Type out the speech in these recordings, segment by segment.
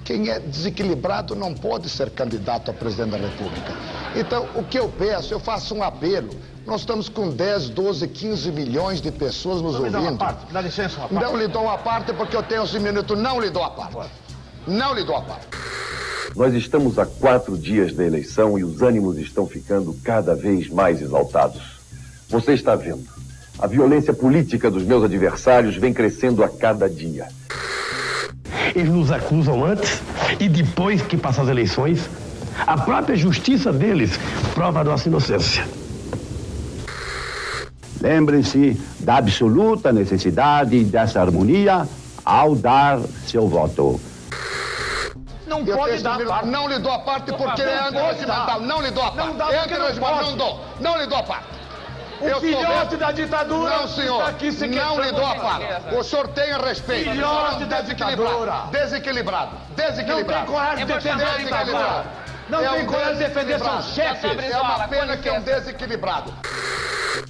Quem é desequilibrado não pode ser candidato a presidente da República. Então, o que eu peço, eu faço um apelo. Nós estamos com 10, 12, 15 milhões de pessoas nos ouvindo. Dá uma parte, dá licença uma parte. Não lhe dou uma parte porque eu tenho 11 minutos. Não lhe dou a parte. Não lhe dou a parte. Nós estamos a 4 dias da eleição e os ânimos estão ficando cada vez mais exaltados. Você está vendo. A violência política dos meus adversários vem crescendo a cada dia. Eles nos acusam antes e depois que passam as eleições. A própria justiça deles prova a nossa inocência. Lembrem-se da absoluta necessidade dessa harmonia ao dar seu voto. Não pode dar a parte. Não lhe dou a parte porque é antirregimental. Não lhe dou a parte. É antirregimental. Não dou. Não lhe dou a parte. O filhote da ditadura. Não, senhor. Está aqui se não lhe dou a parte. O senhor tenha respeito. Filhote da ditadura. Desequilibrado. Desequilibrado. Não tem coragem de defender a ditadura. Não tem coragem de defender seus chefes. É uma pena que é um desequilibrado.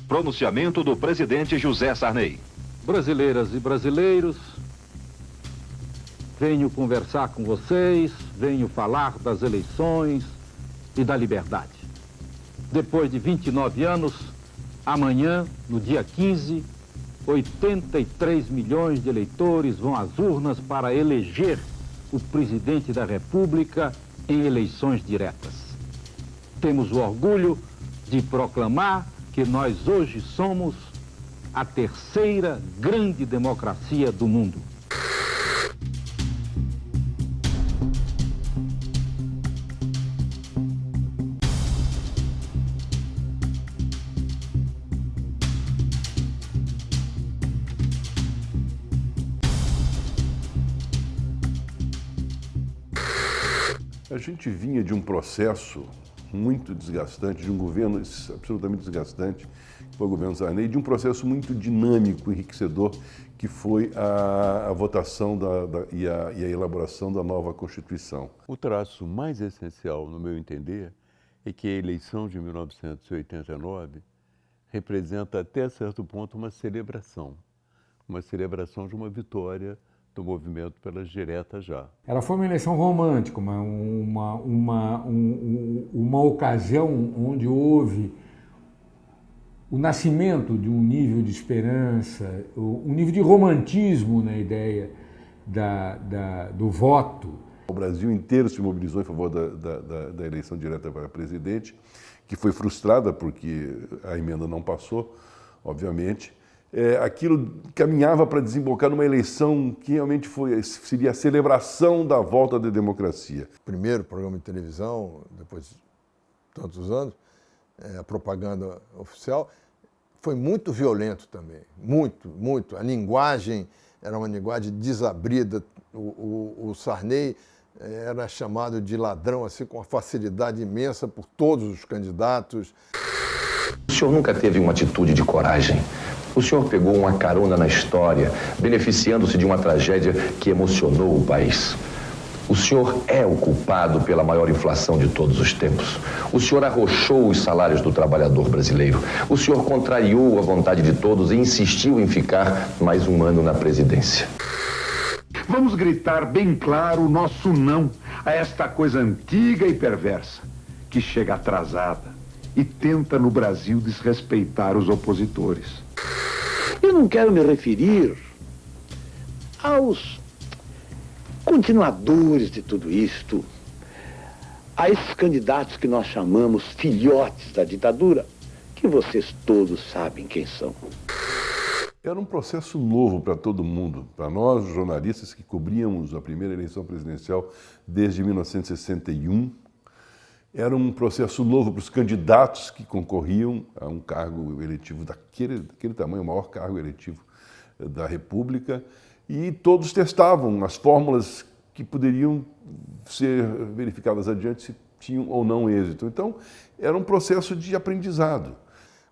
Pronunciamento do presidente José Sarney. Brasileiras e brasileiros, venho conversar com vocês, venho falar das eleições e da liberdade. Depois de 29 anos, amanhã, no dia 15, 83 milhões de eleitores vão às urnas para eleger o presidente da República em eleições diretas. Temos o orgulho de proclamar que nós hoje somos a terceira grande democracia do mundo. A gente vinha de um processo muito desgastante, de um governo absolutamente desgastante, que foi o governo Sarney, de um processo muito dinâmico, enriquecedor, que foi a votação e a elaboração da nova Constituição. O traço mais essencial, no meu entender, é que a eleição de 1989 representa, até certo ponto, uma celebração de uma vitória do movimento pelas diretas já. Ela foi uma eleição romântica, uma ocasião onde houve o nascimento de um nível de esperança, um nível de romantismo na ideia do voto. O Brasil inteiro se mobilizou em favor da eleição direta para presidente, que foi frustrada porque a emenda não passou, obviamente. Aquilo caminhava para desembocar numa eleição que realmente seria a celebração da volta da democracia. Primeiro programa de televisão, depois de tantos anos, a propaganda oficial, foi muito violento também, muito. A linguagem era uma linguagem desabrida, o Sarney era chamado de ladrão assim, com uma facilidade imensa por todos os candidatos. O senhor nunca teve uma atitude de coragem. O senhor pegou uma carona na história, beneficiando-se de uma tragédia que emocionou o país. O senhor é o culpado pela maior inflação de todos os tempos. O senhor arrochou os salários do trabalhador brasileiro. O senhor contrariou a vontade de todos e insistiu em ficar mais um ano na presidência. Vamos gritar bem claro o nosso não a esta coisa antiga e perversa, que chega atrasada e tenta no Brasil desrespeitar os opositores. Eu não quero me referir aos continuadores de tudo isto, a esses candidatos que nós chamamos filhotes da ditadura, que vocês todos sabem quem são. Era um processo novo para todo mundo, para nós jornalistas que cobríamos a primeira eleição presidencial desde 1961. Era um processo novo para os candidatos que concorriam a um cargo eletivo daquele tamanho, o maior cargo eletivo da República, e todos testavam as fórmulas que poderiam ser verificadas adiante se tinham ou não êxito. Então, era um processo de aprendizado.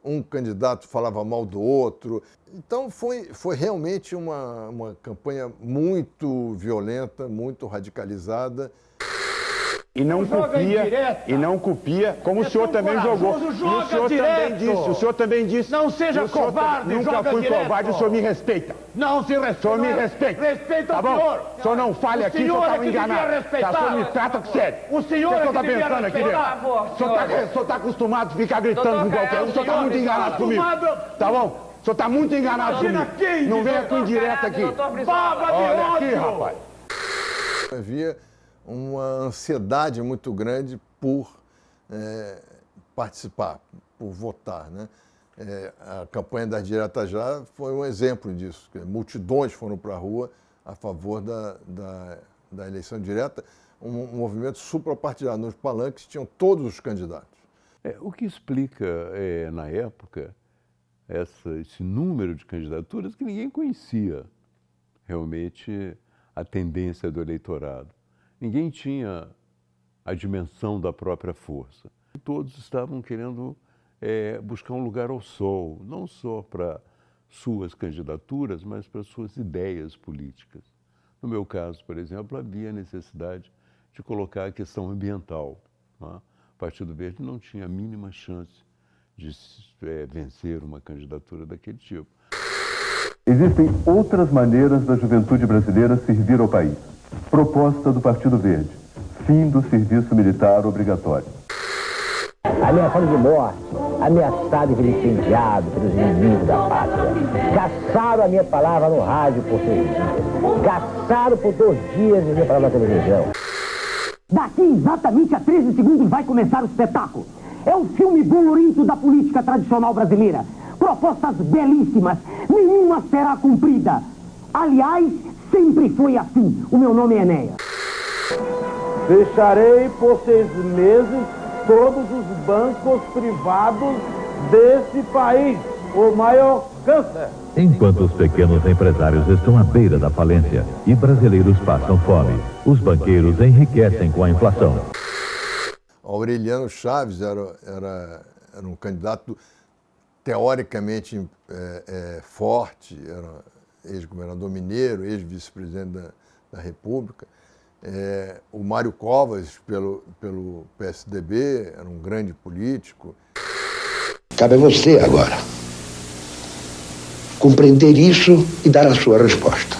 Um candidato falava mal do outro. Então, foi realmente uma campanha muito violenta, muito radicalizada. E não copia, como o senhor também jogou. E o senhor também disse. Não seja covarde, nunca joga fui direto. covarde, o senhor me respeita. Não se respeita. O senhor me respeita. Respeita tá o bom? senhor. O senhor não fale aqui, o senhor está enganado. Tá, o senhor me trata com sério. O senhor O que é o senhor está que devia pensando aqui dentro? respeitar. O senhor está acostumado a ficar gritando com qualquer um. O senhor está muito enganado comigo. Tá bom? O senhor está muito enganado comigo. Não venha com indireta aqui. Olha aqui, rapaz. Havia uma ansiedade muito grande por participar, por votar, né? A campanha das diretas já foi um exemplo disso. Multidões foram para a rua a favor da eleição direta, um movimento suprapartidário. Nos palanques tinham todos os candidatos. O que explica, na época, esse número de candidaturas que ninguém conhecia realmente a tendência do eleitorado. Ninguém tinha a dimensão da própria força. Todos estavam querendo buscar um lugar ao sol, não só para suas candidaturas, mas para suas ideias políticas. No meu caso, por exemplo, havia necessidade de colocar a questão ambiental. O Partido Verde não tinha a mínima chance de vencer uma candidatura daquele tipo. Existem outras maneiras da juventude brasileira servir ao país. Proposta do Partido Verde: fim do serviço militar obrigatório. Ameaçado de morte, ameaçado e vilipendiado pelos inimigos da pátria. Caçaram a minha palavra no rádio por 6 dias. Caçaram por 2 dias a minha palavra na televisão. Daqui exatamente a 13 segundos vai começar o espetáculo. É um filme bolorento da política tradicional brasileira. Propostas belíssimas, nenhuma será cumprida. Aliás, sempre foi assim. O meu nome é Enéas. Fecharei por 6 meses todos os bancos privados desse país. O maior câncer. Enquanto os pequenos empresários estão à beira da falência e brasileiros passam fome, os banqueiros enriquecem com a inflação. Aureliano Chaves era um candidato teoricamente forte, era ex-governador mineiro, ex-vice-presidente da República. O Mário Covas, pelo PSDB, era um grande político. Cabe a você agora compreender isso e dar a sua resposta.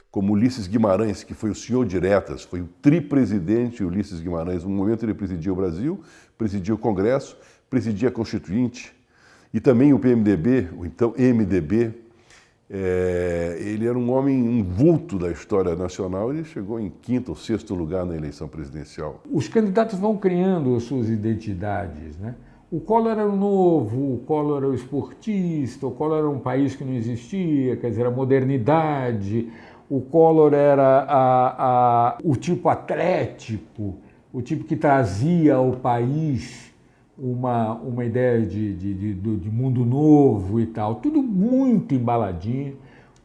Como Ulisses Guimarães, que foi o senhor diretas, foi o tripresidente Ulisses Guimarães. No momento ele presidia o Brasil, presidia o Congresso, presidia a Constituinte e também o PMDB, o então MDB. Ele era um homem, um vulto da história nacional. Ele chegou em 5º ou 6º lugar na eleição presidencial. Os candidatos vão criando as suas identidades, né? O Collor era o novo, o Collor era o esportista, o Collor era um país que não existia, quer dizer, a modernidade. O Collor era o tipo atlético, o tipo que trazia ao país uma ideia de mundo novo e tal. Tudo muito embaladinho,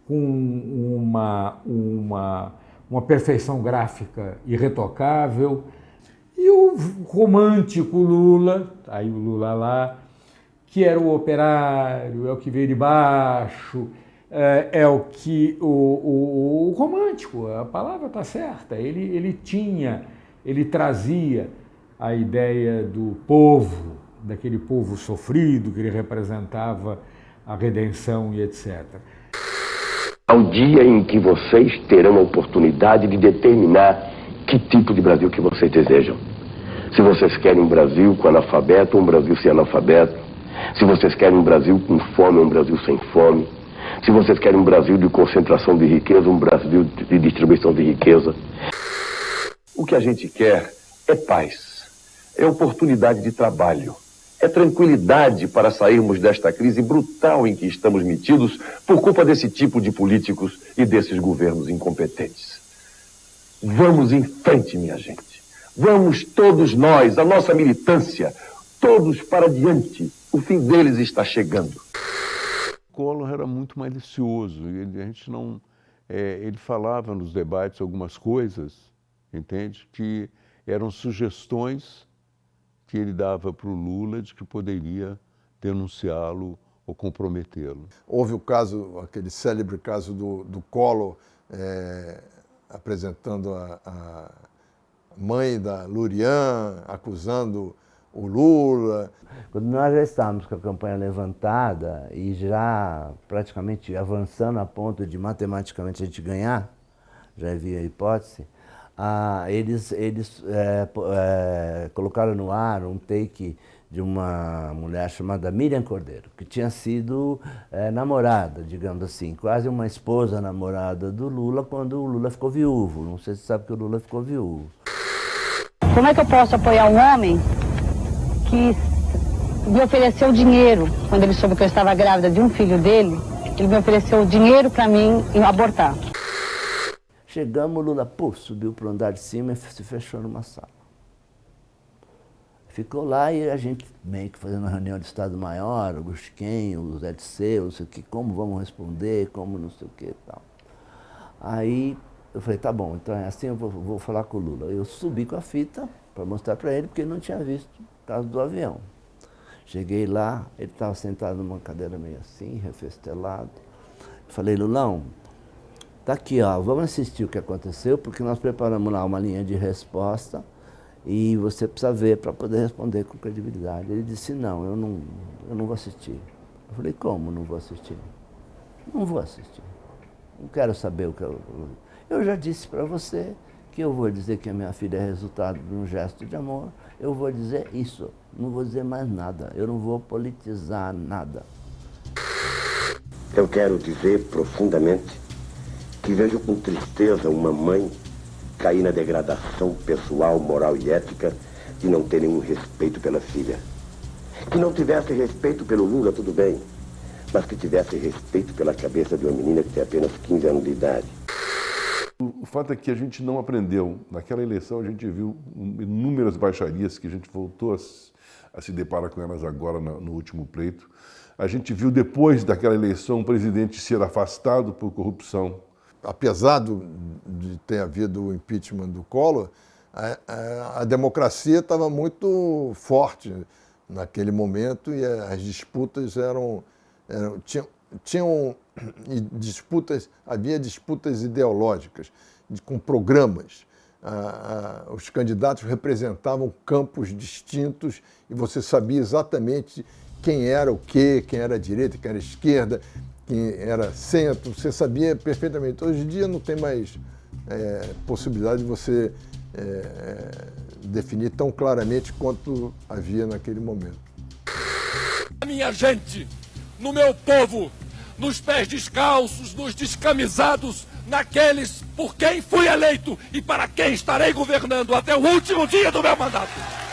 com uma perfeição gráfica irretocável. E o romântico Lula, aí o Lula lá, que era o operário, é o que veio de baixo, é o que o romântico, a palavra está certa. Ele trazia a ideia do povo, daquele povo sofrido, que ele representava a redenção e etc. Ao dia em que vocês terão a oportunidade de determinar que tipo de Brasil que vocês desejam. Se vocês querem um Brasil com analfabeto ou um Brasil sem analfabeto. Se vocês querem um Brasil com fome ou um Brasil sem fome. Se vocês querem um Brasil de concentração de riqueza ou um Brasil de distribuição de riqueza. O que a gente quer é paz. É oportunidade de trabalho. É tranquilidade para sairmos desta crise brutal em que estamos metidos por culpa desse tipo de políticos e desses governos incompetentes. Vamos em frente, minha gente. Vamos todos nós, a nossa militância, todos para diante. O fim deles está chegando. Collor era muito malicioso. Ele falava nos debates algumas coisas, entende? Que eram sugestões que ele dava para o Lula de que poderia denunciá-lo ou comprometê-lo. Houve o caso, aquele célebre caso do Collor, apresentando a mãe da Lurian acusando o Lula. Quando nós já estávamos com a campanha levantada e já praticamente avançando a ponto de matematicamente a gente ganhar, já havia hipótese, eles colocaram no ar um take de uma mulher chamada Miriam Cordeiro, que tinha sido namorada, digamos assim, quase uma esposa namorada do Lula quando o Lula ficou viúvo. Não sei se você sabe que o Lula ficou viúvo. Como é que eu posso apoiar um homem que me ofereceu dinheiro, quando ele soube que eu estava grávida de um filho dele, ele me ofereceu dinheiro para mim abortar. Chegamos, o Lula, subiu para o andar de cima e se fechou numa sala. Ficou lá e a gente meio que fazendo uma reunião de Estado-Maior, o Gusquem, o Zé de Seu, não sei o que, como vamos responder, como não sei o que e tal. Aí eu falei, tá bom, então é assim, eu vou falar com o Lula. Eu subi com a fita para mostrar para ele, porque ele não tinha visto o caso do avião. Cheguei lá, ele estava sentado numa cadeira meio assim, refestelado. Falei, Lulão, tá aqui, ó, vamos assistir o que aconteceu, porque nós preparamos lá uma linha de resposta e você precisa ver para poder responder com credibilidade. Ele disse, não, eu não vou assistir. Eu falei, como não vou assistir? Não vou assistir. Não quero saber o que eu já disse para você que eu vou dizer que a minha filha é resultado de um gesto de amor. Eu vou dizer isso, não vou dizer mais nada. Eu não vou politizar nada. Eu quero dizer profundamente que vejo com tristeza uma mãe cair na degradação pessoal, moral e ética de não ter nenhum respeito pela filha. Que não tivesse respeito pelo Lula, tudo bem, mas que tivesse respeito pela cabeça de uma menina que tem apenas 15 anos de idade. O fato é que a gente não aprendeu. Naquela eleição a gente viu inúmeras baixarias que a gente voltou a se deparar com elas agora no último pleito. A gente viu depois daquela eleição o presidente ser afastado por corrupção. Apesar de ter havido o impeachment do Collor, a democracia estava muito forte naquele momento e as disputas tinham disputas, havia disputas ideológicas, com programas. Os candidatos representavam campos distintos e você sabia exatamente quem era o quê, quem era a direita, quem era a esquerda, quem era centro, você sabia perfeitamente. Hoje em dia não tem mais possibilidade de você definir tão claramente quanto havia naquele momento. Minha gente, no meu povo, nos pés descalços, nos descamisados, naqueles por quem fui eleito e para quem estarei governando até o último dia do meu mandato.